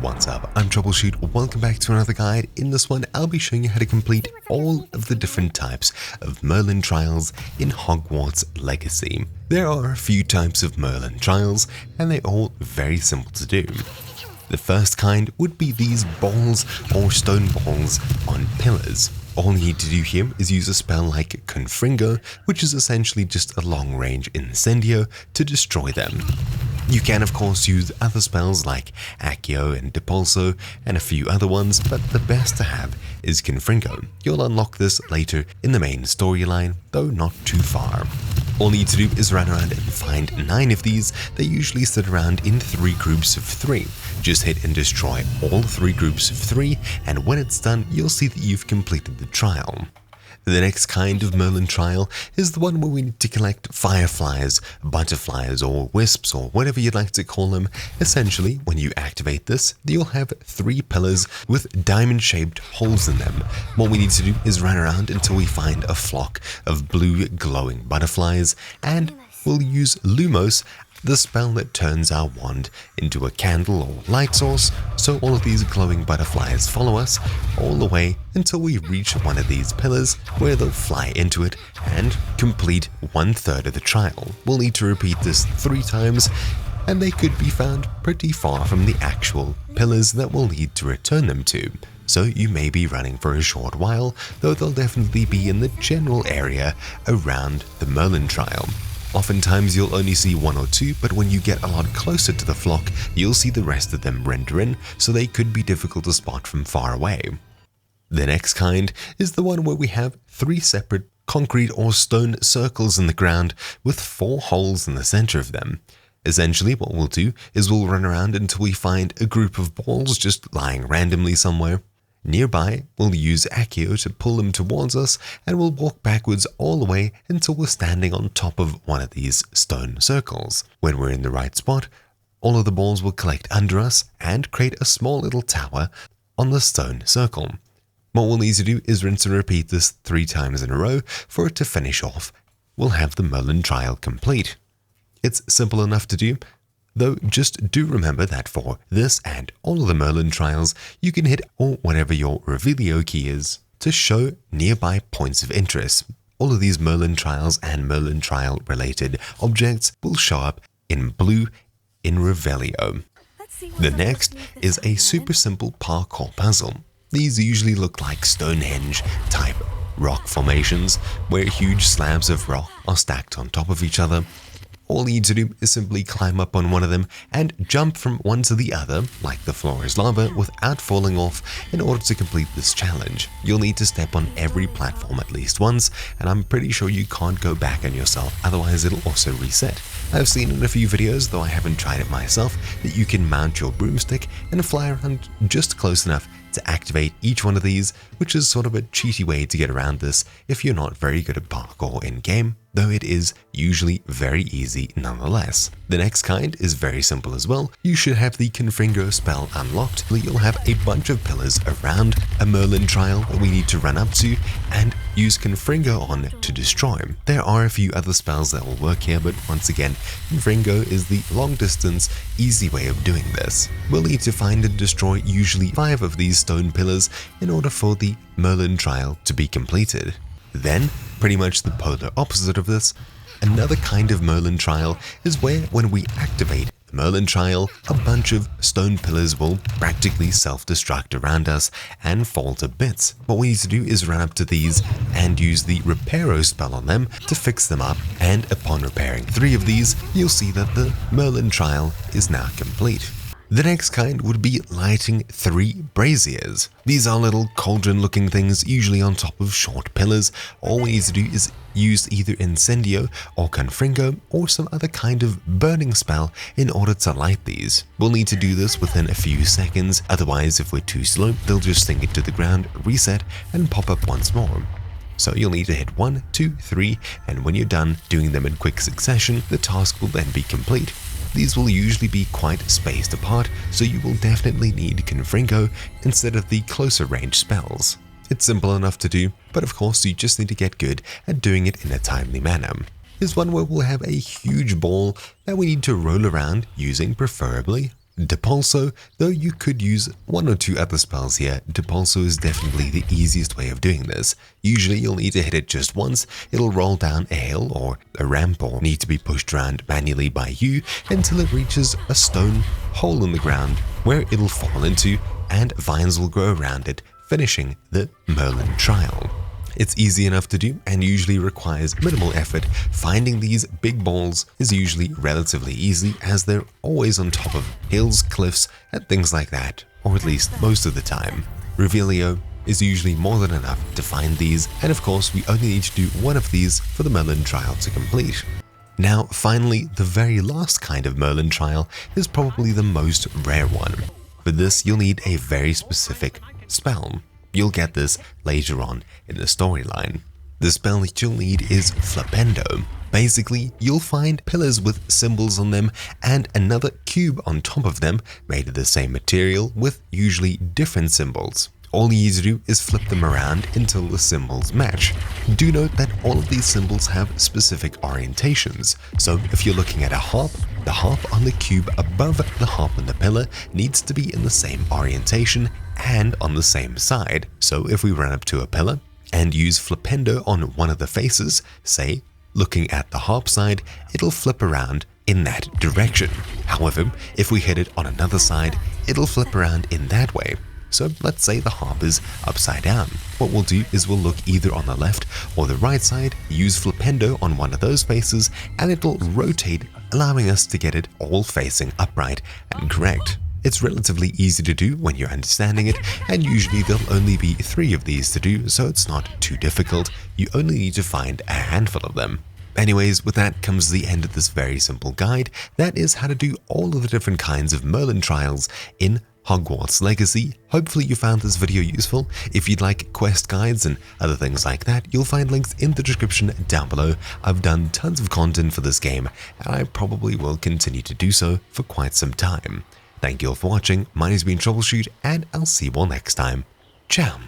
What's up, I'm Troubleshoot, welcome back to another guide. In this one, I'll be showing you how to complete all of the different types of Merlin Trials in Hogwarts Legacy. There are a few types of Merlin Trials, and they're all very simple to do. The first kind would be these balls or stone balls on pillars. All you need to do here is use a spell like Confringo, which is essentially just a long-range incendio to destroy them. You can of course use other spells like Accio and Depulso and a few other ones, but the best to have is Confringo. You'll unlock this later in the main storyline, though not too far. All you need to do is run around and find 9 of these. They usually sit around in 3 groups of 3. Just hit and destroy all 3 groups of 3, and when it's done, you'll see that you've completed the trial. The next kind of Merlin Trial is the one where we need to collect fireflies, butterflies, or wisps, or whatever you'd like to call them. Essentially, when you activate this, you'll have 3 pillars with diamond-shaped holes in them. What we need to do is run around until we find a flock of blue glowing butterflies, and we'll use Lumos, the spell that turns our wand into a candle or light source, so all of these glowing butterflies follow us all the way until we reach one of these pillars where they'll fly into it and complete 1/3 of the trial. We'll need to repeat this 3 times, and they could be found pretty far from the actual pillars that we'll need to return them to. So you may be running for a short while, though they'll definitely be in the general area around the Merlin Trial. Oftentimes you'll only see 1 or 2, but when you get a lot closer to the flock, you'll see the rest of them render in, so they could be difficult to spot from far away. The next kind is the one where we have 3 separate concrete or stone circles in the ground with 4 holes in the center of them. Essentially, what we'll do is we'll run around until we find a group of balls just lying randomly somewhere. Nearby, we'll use Accio to pull them towards us, and we'll walk backwards all the way until we're standing on top of one of these stone circles. When we're in the right spot, all of the balls will collect under us and create a small little tower on the stone circle. What we'll need to do is rinse and repeat this 3 times in a row for it to finish off. We'll have the Merlin Trial complete. It's simple enough to do, though just do remember that for this and all of the Merlin Trials, you can hit or whatever your Revelio key is to show nearby points of interest. All of these Merlin Trials and Merlin Trial related objects will show up in blue in Revelio. The next is a super simple parkour puzzle. These usually look like Stonehenge type rock formations where huge slabs of rock are stacked on top of each other. All you need to do is simply climb up on one of them and jump from one to the other, like the floor is lava, without falling off. In order to complete this challenge, you'll need to step on every platform at least once, and I'm pretty sure you can't go back on yourself, otherwise it'll also reset. I've seen in a few videos, though I haven't tried it myself, that you can mount your broomstick and fly around just close enough to activate each one of these, which is sort of a cheaty way to get around this if you're not very good at parkour in-game, though it is usually very easy nonetheless. The next kind is very simple as well. You should have the Confringo spell unlocked. You'll have a bunch of pillars around a Merlin Trial that we need to run up to and use Confringo on to destroy. There are a few other spells that will work here, but once again, Confringo is the long distance, easy way of doing this. We'll need to find and destroy usually 5 of these stone pillars in order for the Merlin Trial to be completed. Then, pretty much the polar opposite of this, another kind of Merlin Trial is where when we activate the Merlin Trial, a bunch of stone pillars will practically self-destruct around us and fall to bits. What we need to do is run up to these and use the Reparo spell on them to fix them up, and upon repairing 3 of these, you'll see that the Merlin Trial is now complete. The next kind would be lighting 3 braziers. These are little cauldron-looking things, usually on top of short pillars. All we need to do is use either Incendio or Confringo or some other kind of burning spell in order to light these. We'll need to do this within a few seconds, otherwise if we're too slow, they'll just sink it to the ground, reset, and pop up once more. So you'll need to hit 1, 2, 3, and when you're done doing them in quick succession, the task will then be complete. These will usually be quite spaced apart, so you will definitely need Confringo instead of the closer range spells. It's simple enough to do, but of course you just need to get good at doing it in a timely manner. Here's one where we'll have a huge ball that we need to roll around using preferably Depulso, though you could use one or two other spells here, Depulso is definitely the easiest way of doing this. Usually you'll need to hit it just once, it'll roll down a hill or a ramp or need to be pushed around manually by you until it reaches a stone hole in the ground where it'll fall into and vines will grow around it, finishing the Merlin Trial. It's easy enough to do and usually requires minimal effort. Finding these big balls is usually relatively easy as they're always on top of hills, cliffs, and things like that, or at least most of the time. Revelio is usually more than enough to find these, and of course we only need to do one of these for the Merlin Trial to complete. Now finally, the very last kind of Merlin Trial is probably the most rare one. For this you'll need a very specific spell. You'll get this later on in the storyline. The spell that you'll need is Flipendo. Basically, you'll find pillars with symbols on them and another cube on top of them made of the same material with usually different symbols. All you need to do is flip them around until the symbols match. Do note that all of these symbols have specific orientations. So if you're looking at a harp, the harp on the cube above the harp on the pillar needs to be in the same orientation and on the same side. So if we run up to a pillar and use Flipendo on one of the faces, say looking at the harp side, it'll flip around in that direction. However, if we hit it on another side, it'll flip around in that way. So let's say the harp is upside down. What we'll do is we'll look either on the left or the right side, use Flipendo on one of those faces, and it'll rotate, allowing us to get it all facing upright and correct. It's relatively easy to do when you're understanding it, and usually there'll only be 3 of these to do, so it's not too difficult. You only need to find a handful of them. Anyways, with that comes the end of this very simple guide. That is how to do all of the different kinds of Merlin Trials in Hogwarts Legacy. Hopefully you found this video useful. If you'd like quest guides and other things like that, you'll find links in the description down below. I've done tons of content for this game, and I probably will continue to do so for quite some time. Thank you all for watching. My name's been Troubleshoot, and I'll see you all next time. Ciao.